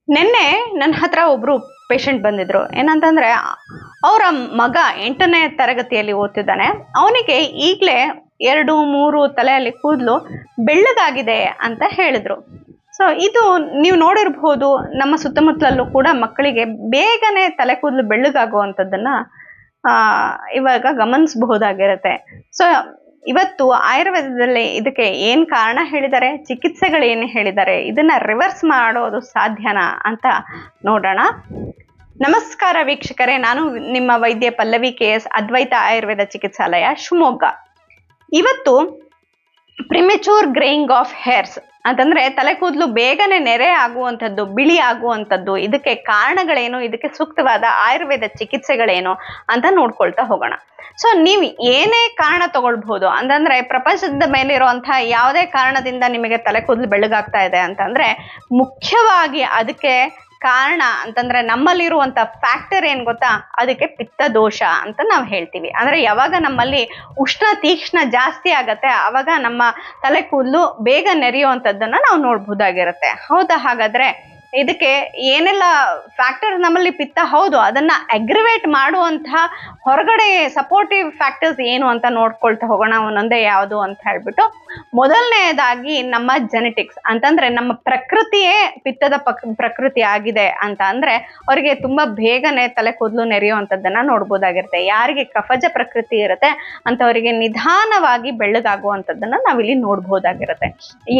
ನಿನ್ನೆ ನನ್ನ ಹತ್ರ ಒಬ್ರು ಪೇಷಂಟ್ ಬಂದಿದ್ರು. ಏನಂತಂದ್ರೆ ಅವರ ಮಗ 8ನೇ ತರಗತಿಯಲ್ಲಿ ಓದ್ತಿದ್ದಾನೆ. ಅವನಿಗೆ ಈಗಲೇ 2-3 ತಲೆಯಲ್ಲಿ ಕೂದಲು ಬೆಳ್ಳಗಾಗಿದೆ ಅಂತ ಹೇಳಿದ್ರು. ಸೊ ಇದು ನೀವು ನೋಡಿರಬಹುದು, ನಮ್ಮ ಸುತ್ತಮುತ್ತಲಲ್ಲೂ ಕೂಡ ಮಕ್ಕಳಿಗೆ ಬೇಗನೆ ತಲೆ ಕೂದಲು ಬೆಳ್ಳಗಾಗುವಂಥದ್ದನ್ನ ಇವಾಗ ಗಮನಿಸಬಹುದಾಗಿರುತ್ತೆ. ಸೊ ಇವತ್ತು ಆಯುರ್ವೇದದಲ್ಲಿ ಇದಕ್ಕೆ ಏನ್ ಕಾರಣ ಹೇಳಿದ್ದಾರೆ, ಚಿಕಿತ್ಸೆಗಳು ಏನು ಹೇಳಿದ್ದಾರೆ, ಇದನ್ನ ರಿವರ್ಸ್ ಮಾಡೋದು ಸಾಧ್ಯನಾ ಅಂತ ನೋಡೋಣ. ನಮಸ್ಕಾರ ವೀಕ್ಷಕರೇ, ನಾನು ನಿಮ್ಮ ವೈದ್ಯ ಪಲ್ಲವಿ KS, ಅದ್ವೈತ ಆಯುರ್ವೇದ ಚಿಕಿತ್ಸಾಲಯ, ಶಿವಮೊಗ್ಗ. ಇವತ್ತು ಪ್ರಿಮೆಚೂರ್ ಗ್ರೇಯಿಂಗ್ ಆಫ್ ಹೇರ್ಸ್ ಅಂತಂದ್ರೆ ತಲೆ ಕೂದಲು ಬೇಗನೆ ನೆರೆ ಆಗುವಂಥದ್ದು, ಬಿಳಿ ಆಗುವಂಥದ್ದು, ಇದಕ್ಕೆ ಕಾರಣಗಳೇನು, ಇದಕ್ಕೆ ಸೂಕ್ತವಾದ ಆಯುರ್ವೇದ ಚಿಕಿತ್ಸೆಗಳೇನು ಅಂತ ನೋಡ್ಕೊಳ್ತಾ ಹೋಗೋಣ. ಸೊ ನೀವು ಏನೇ ಕಾರಣ ತಗೊಳ್ಬಹುದು, ಅಂತಂದ್ರೆ ಪ್ರಪಂಚದ ಮೇಲಿರುವಂತಹ ಯಾವುದೇ ಕಾರಣದಿಂದ ನಿಮಗೆ ತಲೆ ಕೂದಲು ಬೆಳ್ಳಗಾಗ್ತಾ ಇದೆ ಅಂತಂದ್ರೆ ಮುಖ್ಯವಾಗಿ ಅದಕ್ಕೆ ಕಾರಣ ಅಂತಂದ್ರೆ ನಮ್ಮಲ್ಲಿರುವಂತ ಫ್ಯಾಕ್ಟರ್ ಏನ್ ಗೊತ್ತಾ, ಅದಕ್ಕೆ ಪಿತ್ತ ದೋಷ ಅಂತ ನಾವು ಹೇಳ್ತೀವಿ. ಅಂದ್ರೆ ಯಾವಾಗ ನಮ್ಮಲ್ಲಿ ಉಷ್ಣ ತೀಕ್ಷ್ಣ ಜಾಸ್ತಿ ಆಗತ್ತೆ ಆವಾಗ ನಮ್ಮ ತಲೆ ಕೂದಲು ಬೇಗ ನೆರೆಯುವಂಥದ್ದನ್ನ ನಾವು ನೋಡ್ಬೋದಾಗಿರುತ್ತೆ. ಹೌದಾ? ಹಾಗಾದ್ರೆ ಇದಕ್ಕೆ ಏನೆಲ್ಲ ಫ್ಯಾಕ್ಟರ್ ನಮ್ಮಲ್ಲಿ ಪಿತ್ತ, ಹೌದು, ಅದನ್ನ ಅಗ್ರಿವೇಟ್ ಮಾಡುವಂತಹ ಹೊರಗಡೆ ಸಪೋರ್ಟಿವ್ ಫ್ಯಾಕ್ಟರ್ಸ್ ಏನು ಅಂತ ನೋಡ್ಕೊಳ್ತಾ ಹೋಗೋಣ ಒಂದೊಂದೇ ಯಾವುದು ಅಂತ ಹೇಳ್ಬಿಟ್ಟು. ಮೊದಲನೇದಾಗಿ ನಮ್ಮ ಜೆನೆಟಿಕ್ಸ್ ಅಂತಂದ್ರೆ ನಮ್ಮ ಪ್ರಕೃತಿಯೇ ಪಿತ್ತದ ಪ್ರಕೃತಿ ಆಗಿದೆ ಅಂತ ಅಂದ್ರೆ ಅವರಿಗೆ ತುಂಬಾ ಬೇಗನೆ ತಲೆ ಕೂದಲು ನೆರೆಯುವಂಥದ್ದನ್ನ ನೋಡ್ಬೋದಾಗಿರುತ್ತೆ. ಯಾರಿಗೆ ಕಫಜ ಪ್ರಕೃತಿ ಇರುತ್ತೆ ಅಂತವರಿಗೆ ನಿಧಾನವಾಗಿ ಬೆಳ್ಳಗಾಗುವಂಥದ್ದನ್ನ ನಾವಿಲ್ಲಿ ನೋಡ್ಬೋದಾಗಿರುತ್ತೆ.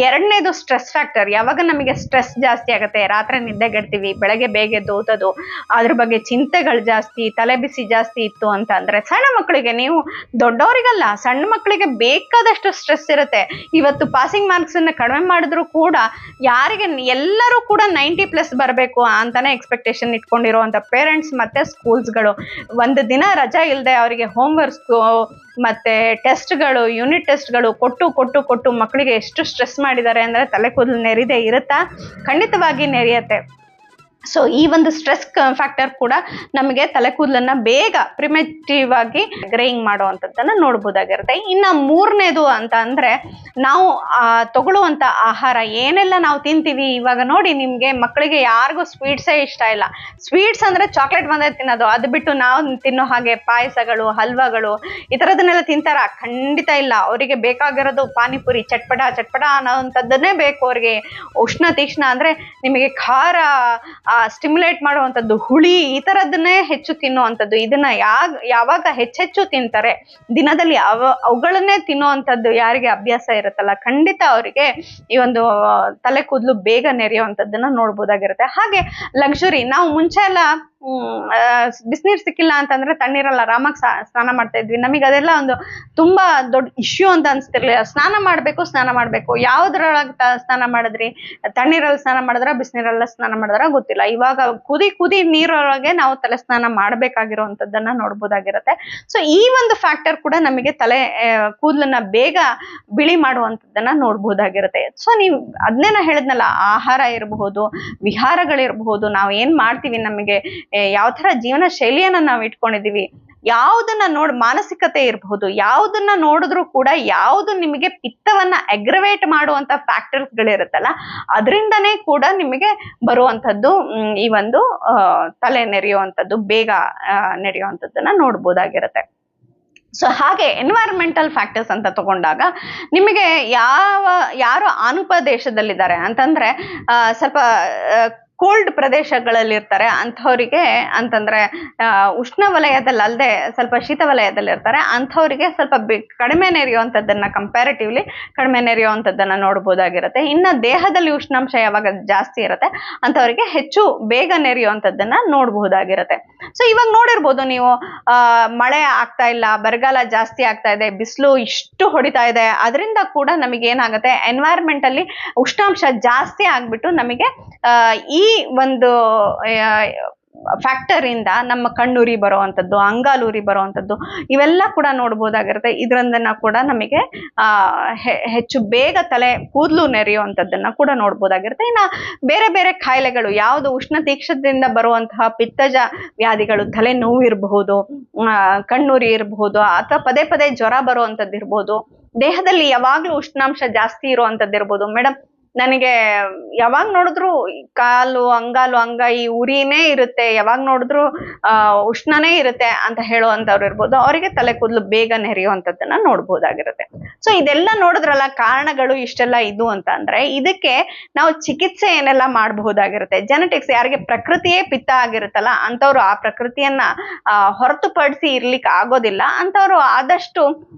ಎರಡನೇದು ಸ್ಟ್ರೆಸ್ ಫ್ಯಾಕ್ಟರ್. ಯಾವಾಗ ನಮಗೆ ಸ್ಟ್ರೆಸ್ ಜಾಸ್ತಿ ಆಗುತ್ತೆ, ರಾತ್ರಿ ನಿದ್ದೆಗೆಡ್ತೀವಿ, ಬೆಳಗ್ಗೆ ಬೇಗ ಎದ್ದೋದು, ಅದ್ರ ಬಗ್ಗೆ ಚಿಂತೆಗಳು ಜಾಸ್ತಿ, ತಲೆ ಬಿಸಿ ಜಾಸ್ತಿ ಇತ್ತು ಅಂತ ಅಂದ್ರೆ, ಸಣ್ಣ ಮಕ್ಕಳಿಗೆ, ನೀವು ದೊಡ್ಡವರಿಗಲ್ಲ, ಸಣ್ಣ ಮಕ್ಕಳಿಗೆ ಬೇಕಾದಷ್ಟು ಸ್ಟ್ರೆಸ್ ಇರುತ್ತೆ. ಇವತ್ತು ಪಾಸಿಂಗ್ ಮಾರ್ಕ್ಸ್ ಅನ್ನ ಕಡಿಮೆ ಮಾಡಿದ್ರು ಕೂಡ ಯಾರಿಗೆ ಎಲ್ಲರೂ ಕೂಡ 90+ ಬರಬೇಕು ಅಂತಾನೆ ಎಕ್ಸ್ಪೆಕ್ಟೇಷನ್ ಇಟ್ಕೊಂಡಿರುವಂತ ಪೇರೆಂಟ್ಸ್ ಮತ್ತೆ ಸ್ಕೂಲ್ಸ್ಗಳು ಒಂದು ದಿನ ರಜಾ ಇಲ್ಲದೆ ಅವರಿಗೆ ಹೋಮ್ ವರ್ಕ್ಸ್ ಮತ್ತೆ ಟೆಸ್ಟ್ಗಳು, ಯೂನಿಟ್ ಟೆಸ್ಟ್ಗಳು ಕೊಟ್ಟು ಕೊಟ್ಟು ಕೊಟ್ಟು ಮಕ್ಕಳಿಗೆ ಎಷ್ಟು ಸ್ಟ್ರೆಸ್ ಮಾಡಿದ್ದಾರೆ ಅಂದ್ರೆ ತಲೆ ಕೂದಲು ನೆರಿದೇ ಇರುತ್ತಾ? ಖಂಡಿತವಾಗಿ ನೆರೆಯುತ್ತೆ. ಸೊ ಈ ಒಂದು ಸ್ಟ್ರೆಸ್ ಫ್ಯಾಕ್ಟರ್ ಕೂಡ ನಮಗೆ ತಲೆ ಕೂದಲನ್ನ ಬೇಗ ಪ್ರಿಮೆಟಿವ್ ಆಗಿ ಗ್ರೇಯಿಂಗ್ ಮಾಡುವಂಥದ್ದನ್ನ ನೋಡ್ಬೋದಾಗಿರುತ್ತೆ. ಇನ್ನು ಮೂರನೇದು ಅಂತ ಅಂದ್ರೆ ನಾವು ತಗೊಳ್ಳುವಂತ ಆಹಾರ, ಏನೆಲ್ಲ ನಾವು ತಿಂತೀವಿ. ಇವಾಗ ನೋಡಿ, ನಿಮ್ಗೆ ಮಕ್ಕಳಿಗೆ ಯಾರಿಗೂ ಸ್ವೀಟ್ಸೇ ಇಷ್ಟ ಇಲ್ಲ. ಸ್ವೀಟ್ಸ್ ಅಂದ್ರೆ ಚಾಕ್ಲೇಟ್ ಒಂದೇ ತಿನ್ನೋದು, ಅದು ಬಿಟ್ಟು ನಾವು ತಿನ್ನೋ ಹಾಗೆ ಪಾಯಸಗಳು, ಹಲ್ವಾಗಳು ಈ ಥರದನ್ನೆಲ್ಲ ತಿಂತಾರ? ಖಂಡಿತ ಇಲ್ಲ. ಅವರಿಗೆ ಬೇಕಾಗಿರೋದು ಪಾನಿಪುರಿ, ಚಟ್ಪಟ ಚಟ್ಪಟ ಅನ್ನೋವಂಥದ್ದನ್ನೇ ಬೇಕು ಅವರಿಗೆ. ಉಷ್ಣ ತೀಕ್ಷ್ಣ ಅಂದ್ರೆ ನಿಮಗೆ ಖಾರ, ಸ್ಟಿಮ್ಯುಲೇಟ್ ಮಾಡುವಂಥದ್ದು, ಹುಳಿ, ಈ ಥರದನ್ನೇ ಹೆಚ್ಚು ತಿನ್ನುವಂಥದ್ದು. ಇದನ್ನ ಯಾವಾಗ ಹೆಚ್ಚೆಚ್ಚು ತಿಂತಾರೆ, ದಿನದಲ್ಲಿ ಅವುಗಳನ್ನೇ ತಿನ್ನುವಂಥದ್ದು ಯಾರಿಗೆ ಅಭ್ಯಾಸ ಇರುತ್ತಲ್ಲ, ಖಂಡಿತ ಅವರಿಗೆ ಈ ಒಂದು ತಲೆ ಕೂದಲು ಬೇಗ ನೆರೆಯುವಂಥದ್ದನ್ನ ನೋಡ್ಬೋದಾಗಿರುತ್ತೆ. ಹಾಗೆ ಲಕ್ಸುರಿ, ನಾವು ಮುಂಚೆ ಎಲ್ಲ ಬಿಸಿನೀರು ಸಿಕ್ಕಿಲ್ಲ ಅಂತಂದ್ರೆ ತಣ್ಣೀರಲ್ಲಿ ಆರಾಮಾಗಿ ಸ್ನಾನ ಮಾಡ್ತಾ ಇದ್ವಿ. ನಮಗೆ ಅದೆಲ್ಲ ಒಂದು ತುಂಬಾ ದೊಡ್ಡ ಇಶ್ಯೂ ಅಂತ ಅನ್ಸ್ತಿರ್ಲಿಲ್ಲ. ಸ್ನಾನ ಮಾಡ್ಬೇಕು, ಯಾವ್ದ್ರೊಳಗೆ ಸ್ನಾನ ಮಾಡಿದ್ರಿ, ತಣ್ಣೀರಲ್ಲಿ ಸ್ನಾನ ಮಾಡಿದ್ರ, ಬಿಸಿನೀರಲ್ಲ ಸ್ನಾನ ಮಾಡಿದ್ರ ಗೊತ್ತಿಲ್ಲ. ಇವಾಗ ಕುದಿ ನೀರೊಳಗೆ ನಾವು ತಲೆ ಸ್ನಾನ ಮಾಡ್ಬೇಕಾಗಿರುವಂತದ್ದನ್ನ ನೋಡ್ಬೋದಾಗಿರುತ್ತೆ. ಸೊ ಈ ಒಂದು ಫ್ಯಾಕ್ಟರ್ ಕೂಡ ನಮಗೆ ತಲೆ ಕೂದಲನ್ನ ಬೇಗ ಬಿಳಿ ಮಾಡುವಂತದ್ದನ್ನ ನೋಡ್ಬೋದಾಗಿರುತ್ತೆ. ಸೊ ನೀವು ಅದನ್ನೇನ ಹೇಳಿದ್ನಲ್ಲ, ಆಹಾರ ಇರಬಹುದು, ವಿಹಾರಗಳಿರಬಹುದು, ನಾವು ಏನ್ ಮಾಡ್ತೀವಿ, ನಮಗೆ ಯಾವ ತರ ಜೀವನ ಶೈಲಿಯನ್ನ ನಾವು ಇಟ್ಕೊಂಡಿದೀವಿ, ಯಾವುದನ್ನ ಮಾನಸಿಕತೆ ಇರಬಹುದು, ಯಾವುದನ್ನ ನೋಡಿದ್ರು ಕೂಡ ಯಾವುದು ನಿಮಗೆ ಪಿತ್ತವನ್ನ ಅಗ್ರವೇಟ್ ಮಾಡುವಂತ ಫ್ಯಾಕ್ಟರ್ಸ್ ಗಳಿರುತ್ತಲ್ಲ, ಅದರಿಂದನೇ ಕೂಡ ನಿಮಗೆ ಬರುವಂತದ್ದು ಈ ಒಂದು ತಲೆ ನೆರೆಯುವಂಥದ್ದು, ಬೇಗ ನೆರೆಯುವಂಥದ್ದನ್ನ ನೋಡ್ಬೋದಾಗಿರುತ್ತೆ. ಸೊ ಹಾಗೆ ಎನ್ವೈರನ್ಮೆಂಟಲ್ ಫ್ಯಾಕ್ಟರ್ಸ್ ಅಂತ ತಗೊಂಡಾಗ ನಿಮಗೆ ಯಾರು ಆನುಪ ದೇಶದಲ್ಲಿದ್ದಾರೆ ಅಂತಂದ್ರೆ ಸ್ವಲ್ಪ ಕೋಲ್ಡ್ ಪ್ರದೇಶಗಳಲ್ಲಿ ಇರ್ತಾರೆ ಅಂಥವರಿಗೆ, ಅಂತಂದ್ರೆ ಉಷ್ಣ ವಲಯದಲ್ಲದೆ ಸ್ವಲ್ಪ ಶೀತ ವಲಯದಲ್ಲಿ ಇರ್ತಾರೆ ಅಂಥವರಿಗೆ ಸ್ವಲ್ಪ ಕಡಿಮೆ ನೆರೆಯುವಂಥದ್ದನ್ನ, ಕಂಪ್ಯಾರಿಟಿವ್ಲಿ ಕಡಿಮೆ ನೆರೆಯುವಂಥದ್ದನ್ನ ನೋಡ್ಬೋದಾಗಿರುತ್ತೆ. ಇನ್ನು ದೇಹದಲ್ಲಿ ಉಷ್ಣಾಂಶ ಯಾವಾಗ ಜಾಸ್ತಿ ಇರುತ್ತೆ ಅಂಥವರಿಗೆ ಹೆಚ್ಚು ಬೇಗ ನೆರೆಯುವಂಥದ್ದನ್ನ ನೋಡ್ಬಹುದಾಗಿರುತ್ತೆ. ಸೊ ಇವಾಗ ನೋಡಿರ್ಬೋದು ನೀವು, ಮಳೆ ಆಗ್ತಾ ಇಲ್ಲ, ಬರಗಾಲ ಜಾಸ್ತಿ ಆಗ್ತಾ ಇದೆ, ಬಿಸಿಲು ಇಷ್ಟು ಹೊಡಿತಾ ಇದೆ, ಅದರಿಂದ ಕೂಡ ನಮಗೆ ಏನಾಗುತ್ತೆ, ಎನ್ವೈರನ್ಮೆಂಟ್ ಅಲ್ಲಿ ಉಷ್ಣಾಂಶ ಜಾಸ್ತಿ ಆಗ್ಬಿಟ್ಟು ನಮಗೆ ಈ ಒಂದು ಫ್ಯಾಕ್ಟರ್ ಇಂದ ನಮ್ಮ ಕಣ್ಣುರಿ ಬರುವಂಥದ್ದು, ಅಂಗಾಲೂರಿ ಬರುವಂಥದ್ದು, ಇವೆಲ್ಲ ಕೂಡ ನೋಡ್ಬೋದಾಗಿರುತ್ತೆ. ಇದರಿಂದ ಕೂಡ ನಮಗೆ ಹೆಚ್ಚು ಬೇಗ ತಲೆ ಕೂದಲು ನೆರೆಯುವಂಥದ್ದನ್ನ ಕೂಡ ನೋಡ್ಬೋದಾಗಿರುತ್ತೆ. ಇನ್ನು ಬೇರೆ ಬೇರೆ ಕಾಯಿಲೆಗಳು, ಯಾವುದು ಉಷ್ಣ ತೀಕ್ಷ್ಣದಿಂದ ಬರುವಂತಹ ಪಿತ್ತಜ ವ್ಯಾಧಿಗಳು, ತಲೆ ನೋವು ಇರಬಹುದು, ಕಣ್ಣುರಿ ಇರಬಹುದು, ಅಥವಾ ಪದೇ ಪದೇ ಜ್ವರ ಬರುವಂಥದ್ದು ಇರ್ಬೋದು, ದೇಹದಲ್ಲಿ ಯಾವಾಗ್ಲೂ ಉಷ್ಣಾಂಶ ಜಾಸ್ತಿ ಇರುವಂಥದ್ದು ಇರ್ಬೋದು. ಮೇಡಮ್ ನನಗೆ ಯಾವಾಗ ನೋಡಿದ್ರು ಕಾಲು ಅಂಗಾಲು ಅಂಗೈ ಉರಿನೇ ಇರುತ್ತೆ, ಯಾವಾಗ ನೋಡಿದ್ರು ಉಷ್ಣನೇ ಇರುತ್ತೆ ಅಂತ ಹೇಳುವಂತವ್ರು ಇರ್ಬೋದು. ಅವರಿಗೆ ತಲೆ ಕೂದಲು ಬೇಗ ನೆರೆಯುವಂಥದ್ದನ್ನ ನೋಡ್ಬೋದಾಗಿರುತ್ತೆ. ಸೊ ಇದೆಲ್ಲ ನೋಡಿದ್ರಲ್ಲ ಕಾರಣಗಳು ಇಷ್ಟೆಲ್ಲ ಇದು ಅಂತ ಅಂದ್ರೆ, ಇದಕ್ಕೆ ನಾವು ಚಿಕಿತ್ಸೆ ಏನೆಲ್ಲ ಮಾಡಬಹುದಾಗಿರುತ್ತೆ. ಜೆನೆಟಿಕ್ಸ್, ಯಾರಿಗೆ ಪ್ರಕೃತಿಯೇ ಪಿತ್ತ ಆಗಿರುತ್ತಲ್ಲ ಅಂತವ್ರು ಆ ಪ್ರಕೃತಿಯನ್ನ ಹೊರತುಪಡಿಸಿ ಇರ್ಲಿಕ್ಕೆ ಆಗೋದಿಲ್ಲ ಅಂತವ್ರು ಆದಷ್ಟು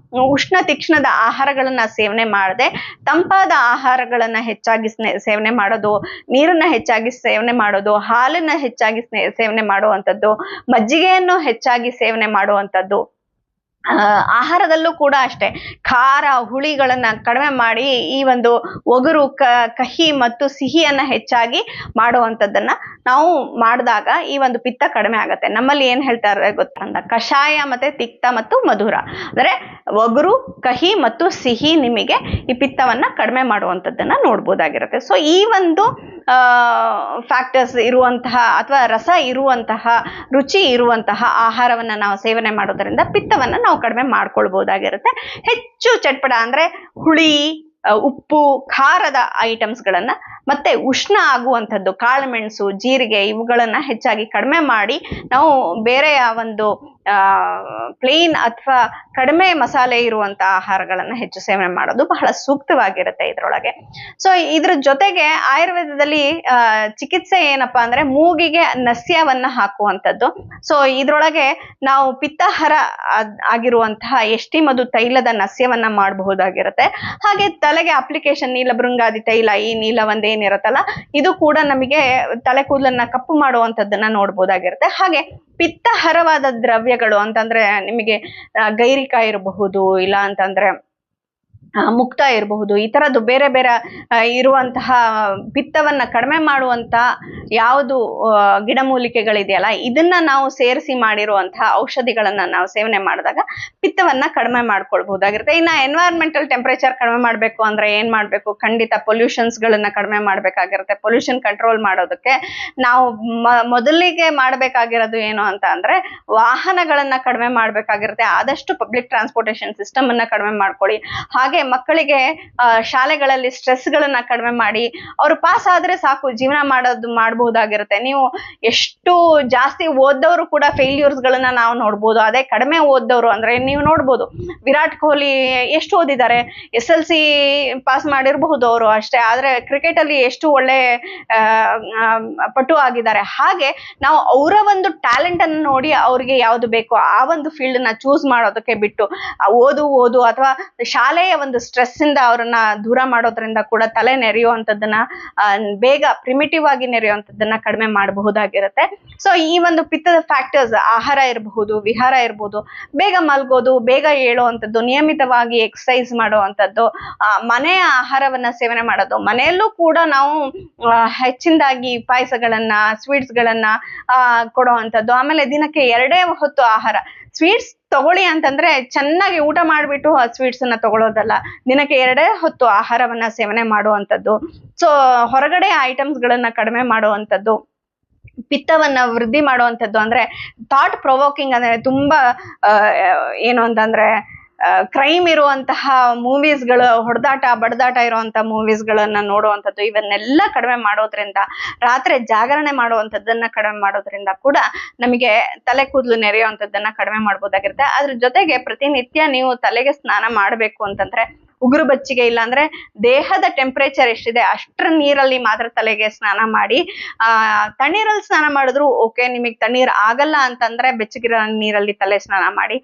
ಉಷ್ಣ ತೀಕ್ಷ್ಣದ ಆಹಾರಗಳನ್ನ ಸೇವನೆ ಮಾಡದೆ ತಂಪಾದ ಆಹಾರಗಳನ್ನ ಹೆಚ್ಚಾಗಿ ಸೇವನೆ ಮಾಡೋದು, ನೀರನ್ನ ಹೆಚ್ಚಾಗಿ ಸೇವನೆ ಮಾಡೋದು, ಹಾಲನ್ನ ಹೆಚ್ಚಾಗಿ ಸೇವನೆ ಮಾಡುವಂಥದ್ದು, ಮಜ್ಜಿಗೆಯನ್ನು ಹೆಚ್ಚಾಗಿ ಸೇವನೆ ಮಾಡುವಂಥದ್ದು. ಆಹಾರದಲ್ಲೂ ಕೂಡ ಅಷ್ಟೇ ಖಾರ ಹುಳಿಗಳನ್ನ ಕಡಿಮೆ ಮಾಡಿ ಈ ಒಂದು ಒಗರು ಕಹಿ ಮತ್ತು ಸಿಹಿಯನ್ನ ಹೆಚ್ಚಾಗಿ ಮಾಡುವಂಥದ್ದನ್ನ ನಾವು ಮಾಡಿದಾಗ ಈ ಒಂದು ಪಿತ್ತ ಕಡಿಮೆ ಆಗತ್ತೆ. ನಮ್ಮಲ್ಲಿ ಏನ್ ಹೇಳ್ತಾರೆ ಗೊತ್ತಂದ, ಕಷಾಯ ಮತ್ತೆ ತಿಕ್ತ ಮತ್ತು ಮಧುರ, ಅಂದ್ರೆ ಒಗರು ಕಹಿ ಮತ್ತು ಸಿಹಿ ನಿಮಗೆ ಈ ಪಿತ್ತವನ್ನ ಕಡಿಮೆ ಮಾಡುವಂಥದ್ದನ್ನ ನೋಡ್ಬೋದಾಗಿರುತ್ತೆ. ಸೊ ಈ ಒಂದು ಫ್ಯಾಕ್ಟರ್ಸ್ ಇರುವಂತಹ ಅಥವಾ ರಸ ಇರುವಂತಹ ರುಚಿ ಇರುವಂತಹ ಆಹಾರವನ್ನ ನಾವು ಸೇವನೆ ಮಾಡೋದ್ರಿಂದ ಪಿತ್ತವನ್ನ ನಾವು ಕಡಿಮೆ ಮಾಡ್ಕೊಳ್ಬಹುದಾಗಿರುತ್ತೆ. ಹೆಚ್ಚು ಚಟ್ಪಟ ಅಂದ್ರೆ ಹುಳಿ, ಉಪ್ಪು, ಖಾರದ ಐಟಮ್ಸ್ ಗಳನ್ನ ಮತ್ತೆ ಉಷ್ಣ ಆಗುವಂಥದ್ದು ಕಾಳುಮೆಣಸು, ಜೀರಿಗೆ ಇವುಗಳನ್ನ ಹೆಚ್ಚಾಗಿ ಕಡಿಮೆ ಮಾಡಿ ನಾವು ಬೇರೆಯ ಒಂದು ಪ್ಲೇನ್ ಅಥವಾ ಕಡಿಮೆ ಮಸಾಲೆ ಇರುವಂತ ಆಹಾರಗಳನ್ನ ಹೆಚ್ಚು ಸೇವನೆ ಮಾಡೋದು ಬಹಳ ಸೂಕ್ತವಾಗಿರುತ್ತೆ ಇದ್ರೊಳಗೆ. ಸೊ ಇದ್ರ ಜೊತೆಗೆ ಆಯುರ್ವೇದದಲ್ಲಿ ಚಿಕಿತ್ಸೆ ಏನಪ್ಪಾ ಅಂದ್ರೆ ಮೂಗಿಗೆ ನಸ್ಯವನ್ನ ಹಾಕುವಂಥದ್ದು. ಸೊ ಇದ್ರೊಳಗೆ ನಾವು ಪಿತ್ತಹರ ಆಗಿರುವಂತಹ ಎಷ್ಟಿಮದು ತೈಲದ ನಸ್ಯವನ್ನ ಮಾಡಬಹುದಾಗಿರುತ್ತೆ. ಹಾಗೆ ತಲೆಗೆ ಅಪ್ಲಿಕೇಶನ್ ನೀಲಭೃಂಗಾದಿ ತೈಲ, ಈ ನೀಲವಂದ ಏನಿರುತ್ತಲ್ಲ ಇದು ಕೂಡ ನಮಗೆ ತಲೆ ಕೂದಲನ್ನ ಕಪ್ಪು ಮಾಡುವಂಥದ್ದನ್ನ ನೋಡ್ಬೋದಾಗಿರುತ್ತೆ. ಹಾಗೆ ಪಿತ್ತಹರವಾದ ದ್ರವ್ಯಗಳು ಅಂತಂದ್ರೆ ನಿಮಗೆ ಗೈರಿಕ ಇರಬಹುದು, ಇಲ್ಲ ಅಂತಂದ್ರೆ ಮುಕ್ತ ಇರಬಹುದು, ಈ ತರದ್ದು ಬೇರೆ ಬೇರೆ ಇರುವಂತಹ ಪಿತ್ತವನ್ನ ಕಡಿಮೆ ಮಾಡುವಂತ ಯಾವುದು ಗಿಡಮೂಲಿಕೆಗಳಿದೆಯಲ್ಲ ಇದನ್ನ ನಾವು ಸೇರಿಸಿ ಮಾಡಿರುವಂತಹ ಔಷಧಿಗಳನ್ನ ನಾವು ಸೇವನೆ ಮಾಡಿದಾಗ ಪಿತ್ತವನ್ನ ಕಡಿಮೆ ಮಾಡ್ಕೊಳ್ಬಹುದಾಗಿರುತ್ತೆ. ಇನ್ನ ಎನ್ವೈರನ್ಮೆಂಟಲ್ ಟೆಂಪರೇಚರ್ ಕಡಿಮೆ ಮಾಡ್ಬೇಕು ಅಂದ್ರೆ ಏನ್ ಮಾಡ್ಬೇಕು, ಖಂಡಿತ ಪೊಲ್ಯೂಷನ್ಸ್ ಗಳನ್ನ ಕಡಿಮೆ ಮಾಡ್ಬೇಕಾಗಿರುತ್ತೆ. ಪೊಲ್ಯೂಷನ್ ಕಂಟ್ರೋಲ್ ಮಾಡೋದಕ್ಕೆ ನಾವು ಮೊದಲಿಗೆ ಮಾಡ್ಬೇಕಾಗಿರೋದು ಏನು ಅಂತ ಅಂದ್ರೆ ವಾಹನಗಳನ್ನ ಕಡಿಮೆ ಮಾಡ್ಬೇಕಾಗಿರುತ್ತೆ. ಆದಷ್ಟು ಪಬ್ಲಿಕ್ ಟ್ರಾನ್ಸ್ಪೋರ್ಟೇಷನ್ ಸಿಸ್ಟಮ್ ಅನ್ನ ಕಡಿಮೆ ಮಾಡ್ಕೊಳ್ಳಿ. ಹಾಗೆ ಮಕ್ಕಳಿಗೆ ಶಾಲೆಗಳಲ್ಲಿ ಸ್ಟ್ರೆಸ್ ಗಳನ್ನ ಕಡಿಮೆ ಮಾಡಿ ಅವರು ಪಾಸ್ ಆದ್ರೆ ಸಾಕು, ಜೀವನ ಮಾಡಬಹುದಾಗಿರುತ್ತೆ. ನೀವು ಎಷ್ಟು ಜಾಸ್ತಿ ಓದ್ದವರು ಕೂಡ ಫೇಲ್ಯೂರ್ಸ್ ಗಳನ್ನ ನಾವು ನೋಡ್ಬೋದು. ಅದೇ ಕಡಿಮೆ ಓದ್ದವರು ಅಂದ್ರೆ ನೀವು ನೋಡ್ಬೋದು, ವಿರಾಟ್ ಕೊಹ್ಲಿ ಎಷ್ಟು ಓದಿದ್ದಾರೆ, SLC ಪಾಸ್ ಮಾಡಿರಬಹುದು ಅವರು ಅಷ್ಟೇ, ಆದ್ರೆ ಕ್ರಿಕೆಟ್ ಅಲ್ಲಿ ಎಷ್ಟು ಒಳ್ಳೆ ಪಟು ಆಗಿದ್ದಾರೆ. ಹಾಗೆ ನಾವು ಅವರ ಒಂದು ಟ್ಯಾಲೆಂಟ್ ಅನ್ನು ನೋಡಿ ಅವ್ರಿಗೆ ಯಾವ್ದು ಬೇಕೋ ಆ ಒಂದು ಫೀಲ್ಡ್ ನ ಚೂಸ್ ಮಾಡೋದಕ್ಕೆ ಬಿಟ್ಟು ಓದು ಅಥವಾ ಶಾಲೆಯ ಒಂದು ಸ್ಟ್ರೆಸ್ ಇಂದ ಅವರನ್ನ ದೂರ ಮಾಡೋದ್ರಿಂದ ಕೂಡ ತಲೆ ನೆರೆಯುವಂಥದ್ದನ್ನ ಬೇಗ ಪ್ರಿಮಿಟಿವ್ ಆಗಿ ನೆರೆಯುವಂಥದ್ದನ್ನ ಕಡಿಮೆ ಮಾಡಬಹುದಾಗಿರುತ್ತೆ. ಸೊ ಈ ಒಂದು ಪಿತ್ತದ ಫ್ಯಾಕ್ಟರ್ಸ್ ಆಹಾರ ಇರಬಹುದು, ವಿಹಾರ ಇರಬಹುದು, ಬೇಗ ಮಲ್ಗೋದು, ಬೇಗ ಏಳುವಂಥದ್ದು, ನಿಯಮಿತವಾಗಿ ಎಕ್ಸರ್ಸೈಸ್ ಮಾಡುವಂಥದ್ದು, ಮನೆಯ ಆಹಾರವನ್ನ ಸೇವನೆ ಮಾಡೋದು. ಮನೆಯಲ್ಲೂ ಕೂಡ ನಾವು ಹೆಚ್ಚಿನದಾಗಿ ಪಾಯಸಗಳನ್ನ, ಸ್ವೀಟ್ಸ್ ಗಳನ್ನ ಕೊಡುವಂಥದ್ದು. ಆಮೇಲೆ ದಿನಕ್ಕೆ 2 ಹೊತ್ತು ಆಹಾರ. ಸ್ವೀಟ್ಸ್ ತಗೊಳ್ಳಿ ಅಂತಂದ್ರೆ ಚೆನ್ನಾಗಿ ಊಟ ಮಾಡ್ಬಿಟ್ಟು ಆ ಸ್ವೀಟ್ಸ್ ಅನ್ನ ತಗೊಳ್ಳೋದಲ್ಲ, ದಿನಕ್ಕೆ 2 ಹೊತ್ತು ಆಹಾರವನ್ನ ಸೇವನೆ ಮಾಡುವಂಥದ್ದು. ಸೊ ಹೊರಗಡೆ ಐಟಮ್ಸ್ ಗಳನ್ನ ಕಡಿಮೆ ಮಾಡುವಂಥದ್ದು, ಪಿತ್ತವನ್ನ ವೃದ್ಧಿ ಮಾಡುವಂಥದ್ದು. ಅಂದ್ರೆ ಥಾಟ್ ಪ್ರೊವೋಕಿಂಗ್ ಅಂದ್ರೆ ತುಂಬಾ ಏನು ಅಂತಂದ್ರೆ ಕ್ರೈಮ್ ಇರುವಂತಹ ಮೂವೀಸ್ಗಳು, ಹೊಡೆದಾಟ ಬಡದಾಟ ಇರುವಂತಹ ಮೂವೀಸ್ಗಳನ್ನ ನೋಡುವಂಥದ್ದು, ಇವನ್ನೆಲ್ಲ ಕಡಿಮೆ ಮಾಡೋದ್ರಿಂದ, ರಾತ್ರಿ ಜಾಗರಣೆ ಮಾಡುವಂಥದ್ದನ್ನ ಕಡಿಮೆ ಮಾಡೋದ್ರಿಂದ ಕೂಡ ನಮಗೆ ತಲೆ ಕೂದಲು ನೆರೆಯುವಂಥದ್ದನ್ನ ಕಡಿಮೆ ಮಾಡ್ಬೋದಾಗಿರುತ್ತೆ. ಅದ್ರ ಜೊತೆಗೆ ಪ್ರತಿನಿತ್ಯ ನೀವು ತಲೆಗೆ ಸ್ನಾನ ಮಾಡಬೇಕು ಅಂತಂದ್ರೆ ಉಗುರು ಬೆಚ್ಚಗೆ, ಇಲ್ಲ ಅಂದ್ರೆ ದೇಹದ ಟೆಂಪರೇಚರ್ ಎಷ್ಟಿದೆ ಅಷ್ಟರ ನೀರಲ್ಲಿ ಮಾತ್ರ ತಲೆಗೆ ಸ್ನಾನ ಮಾಡಿ. ತಣ್ಣೀರಲ್ಲಿ ಸ್ನಾನ ಮಾಡಿದ್ರು ಓಕೆ, ನಿಮಗೆ ತಣ್ಣೀರ್ ಆಗಲ್ಲ ಅಂತಂದ್ರೆ ಬೆಚ್ಚಗಿರೋ ನೀರಲ್ಲಿ ತಲೆ ಸ್ನಾನ ಮಾಡಿ.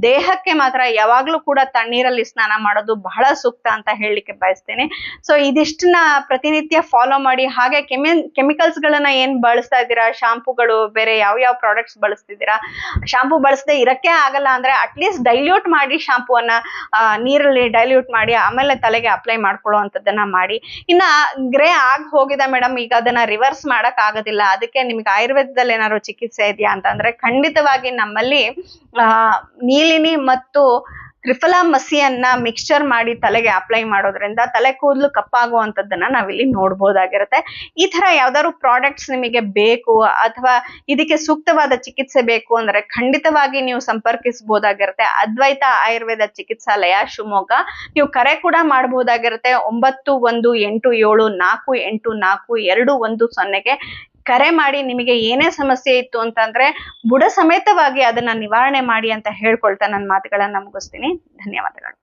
ದೇಹಕ್ಕೆ ಮಾತ್ರ ಯಾವಾಗ್ಲೂ ಕೂಡ ತಣ್ಣೀರಲ್ಲಿ ಸ್ನಾನ ಮಾಡೋದು ಬಹಳ ಸೂಕ್ತ ಅಂತ ಹೇಳಲಿಕ್ಕೆ ಬಯಸ್ತೇನೆ. ಸೊ ಇದಿಷ್ಟನ್ನ ಪ್ರತಿನಿತ್ಯ ಫಾಲೋ ಮಾಡಿ. ಹಾಗೆ ಕೆಮಿಕಲ್ಸ್ ಗಳನ್ನ ಏನ್ ಬಳಸ್ತಾ ಇದ್ದೀರಾ, ಶಾಂಪೂಗಳು, ಬೇರೆ ಯಾವ ಪ್ರಾಡಕ್ಟ್ಸ್ ಬಳಸ್ತಿದ್ದೀರಾ, ಶಾಂಪೂ ಬಳಸದೆ ಇರಕ್ಕೆ ಆಗಲ್ಲ ಅಂದ್ರೆ ಅಟ್ಲೀಸ್ಟ್ ಡೈಲ್ಯೂಟ್ ಮಾಡಿ, ಶಾಂಪೂವನ್ನ ನೀರಲ್ಲಿ ಡೈಲ್ಯೂಟ್ ಮಾಡಿ ಆಮೇಲೆ ತಲೆಗೆ ಅಪ್ಲೈ ಮಾಡ್ಕೊಳ್ಳುವಂಥದ್ದನ್ನ ಮಾಡಿ. ಇನ್ನ ಗ್ರೇ ಆಗಿ ಹೋಗಿದೆ ಮೇಡಮ್, ಈಗ ಅದನ್ನ ರಿವರ್ಸ್ ಮಾಡಕ್ ಆಗೋದಿಲ್ಲ, ಅದಕ್ಕೆ ನಿಮ್ಗೆ ಆಯುರ್ವೇದದಲ್ಲಿ ಏನಾದ್ರು ಚಿಕಿತ್ಸೆ ಇದೆಯಾ ಅಂತಂದ್ರೆ ಖಂಡಿತವಾಗಿ ನಮ್ಮಲ್ಲಿ ನೀಲಿನಿ ಮತ್ತು ತ್ರಿಫಲಾ ಮಸಿಯನ್ನ ಮಿಕ್ಸ್ಚರ್ ಮಾಡಿ ತಲೆಗೆ ಅಪ್ಲೈ ಮಾಡೋದ್ರಿಂದ ತಲೆ ಕೂದಲು ಕಪ್ಪಾಗುವಂತದ್ದನ್ನ ನಾವಿಲ್ಲಿ ನೋಡ್ಬೋದಾಗಿರುತ್ತೆ. ಈ ತರ ಯಾವ್ದಾದ್ರು ಪ್ರಾಡಕ್ಟ್ಸ್ ನಿಮಗೆ ಬೇಕು ಅಥವಾ ಇದಕ್ಕೆ ಸೂಕ್ತವಾದ ಚಿಕಿತ್ಸೆ ಬೇಕು ಅಂದ್ರೆ ಖಂಡಿತವಾಗಿ ನೀವು ಸಂಪರ್ಕಿಸಬಹುದಾಗಿರುತ್ತೆ ಅದ್ವೈತ ಆಯುರ್ವೇದ ಚಿಕಿತ್ಸಾಲಯ ಶಿವಮೊಗ್ಗ. ನೀವು ಕರೆ ಕೂಡ ಮಾಡಬಹುದಾಗಿರುತ್ತೆ 9187484210ಗೆ ಕರೆ ಮಾಡಿ ನಿಮಗೆ ಏನೇ ಸಮಸ್ಯೆ ಇತ್ತು ಅಂತಂದ್ರೆ ಬುಡ ಸಮೇತವಾಗಿ ಅದನ್ನ ನಿವಾರಣೆ ಮಾಡಿ ಅಂತ ಹೇಳ್ಕೊಳ್ತಾ ನನ್ನ ಮಾತುಗಳನ್ನ ಮುಗಿಸ್ತೀನಿ. ಧನ್ಯವಾದಗಳು.